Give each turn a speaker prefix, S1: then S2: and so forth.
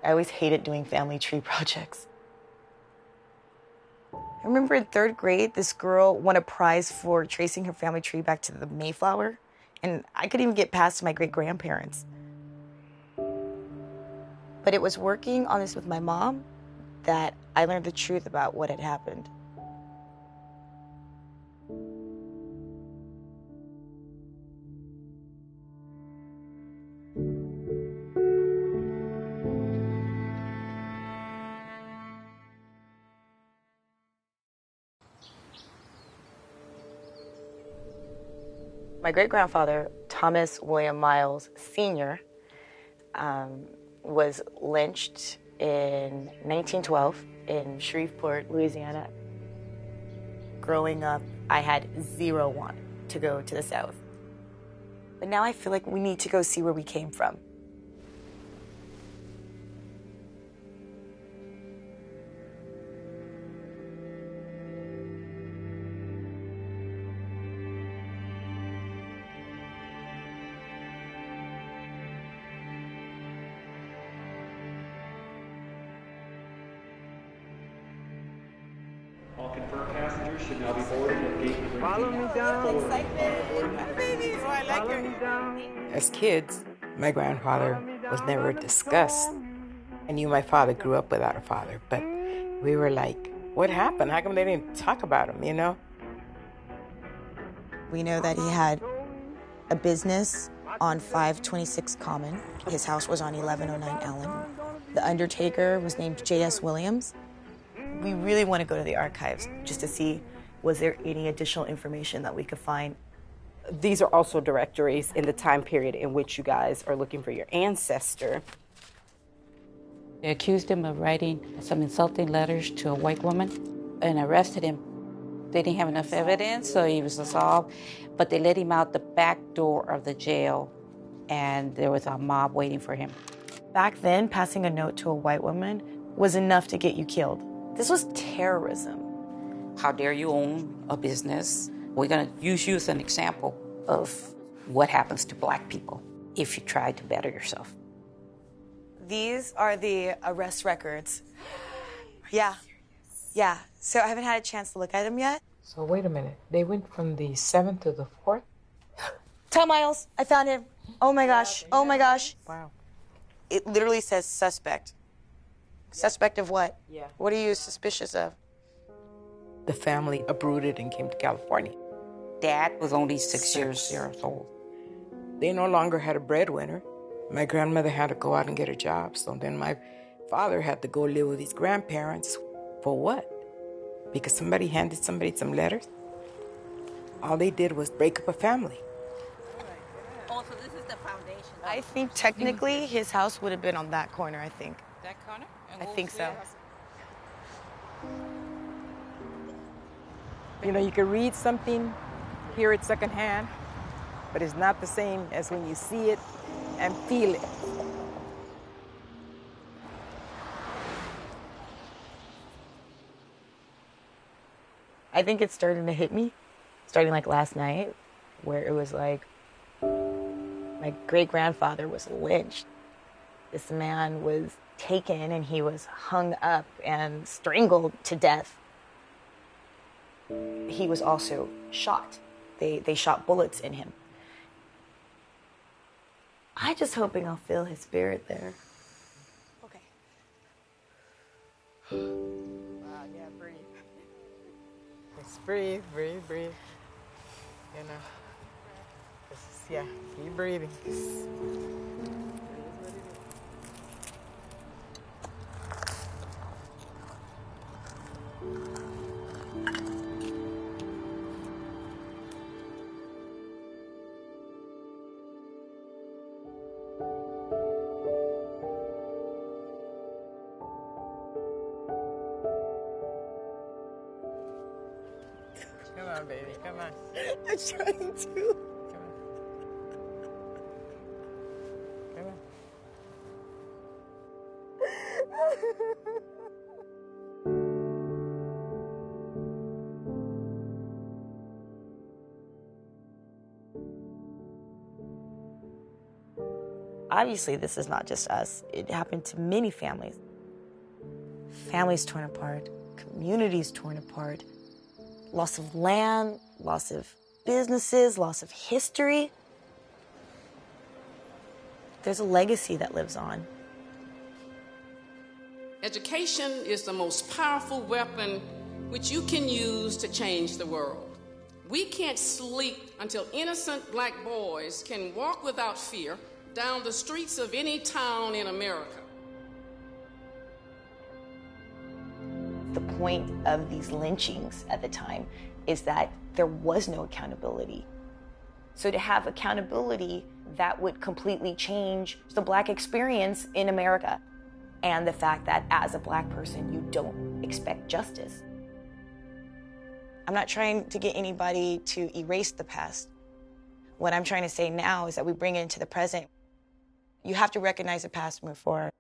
S1: I always hated doing family tree projects. I remember in 3rd grade, this girl won a prize for tracing her family tree back to the Mayflower, and I couldn't even get past my great-grandparents. But it was working on this with my mom that I learned the truth about what had happened. My great-grandfather, Thomas William Miles Sr., was lynched in 1912 in Shreveport, Louisiana. Growing up, I had zero want to go to the South. But now I feel like we need to go see where we came from.
S2: All confirmed passengers should now be boarding at gate number 18.
S3: Follow me down.
S1: Excitement. Babies, oh, I like
S3: Follow me
S1: it.
S3: down.
S4: As kids, my grandfather was never discussed. I knew my father grew up without a father, but we were like, what happened? How come they didn't talk about him, you know?
S1: We know that he had a business on 526 Common. His house was on 1109 Allen. The undertaker was named J.S. Williams. We really want to go to the archives just to see, was there any additional information that we could find?
S5: These are also directories in the time period in which you guys are looking for your ancestor.
S6: They accused him of writing some insulting letters to a white woman and arrested him. They didn't have enough evidence, so he was absolved, but they let him out the back door of the jail, and there was a mob waiting for him.
S1: Back then, passing a note to a white woman was enough to get you killed. This was terrorism.
S6: How dare you own a business? We're going to use you as an example of what happens to black people if you try to better yourself.
S1: These are the arrest records. Yeah. So I haven't had a chance to look at them yet.
S4: So wait a minute. They went from the 7th to the 4th?
S1: Tell Miles, I found him. Oh my gosh.
S4: Wow.
S1: It literally says suspect. Suspect of what?
S4: Yeah.
S1: What are you suspicious of?
S4: The family uprooted and came to California.
S6: Dad was only 6 years old.
S4: They no longer had a breadwinner. My grandmother had to go out and get a job, so then my father had to go live with his grandparents. For what? Because somebody handed somebody some letters? All they did was break up a family.
S6: Oh, so this is the foundation.
S1: I think technically his house would have been on that corner, I think.
S6: That corner?
S1: I think so.
S4: You know, you can read something, hear it secondhand, but it's not the same as when you see it and feel it.
S1: I think it's starting to hit me, starting like last night, where it was like, my great-grandfather was lynched. This man was taken and he was hung up and strangled to death. He was also shot. They shot bullets in him. I'm just hoping I'll feel his spirit there. Okay.
S4: Yeah, breathe. Just breathe. You know, keep breathing. Come on, baby, come on.
S1: I'm trying to.
S4: Come on.
S1: Obviously, this is not just us. It happened to many families. Families torn apart, communities torn apart, loss of land, loss of businesses, loss of history. There's a legacy that lives on.
S3: Education is the most powerful weapon which you can use to change the world. We can't sleep until innocent black boys can walk without fear down the streets of any town in America.
S1: The point of these lynchings at the time is that there was no accountability. So to have accountability, that would completely change the black experience in America, and the fact that as a black person, you don't expect justice. I'm not trying to get anybody to erase the past. What I'm trying to say now is that we bring it into the present. You have to recognize the past and move forward.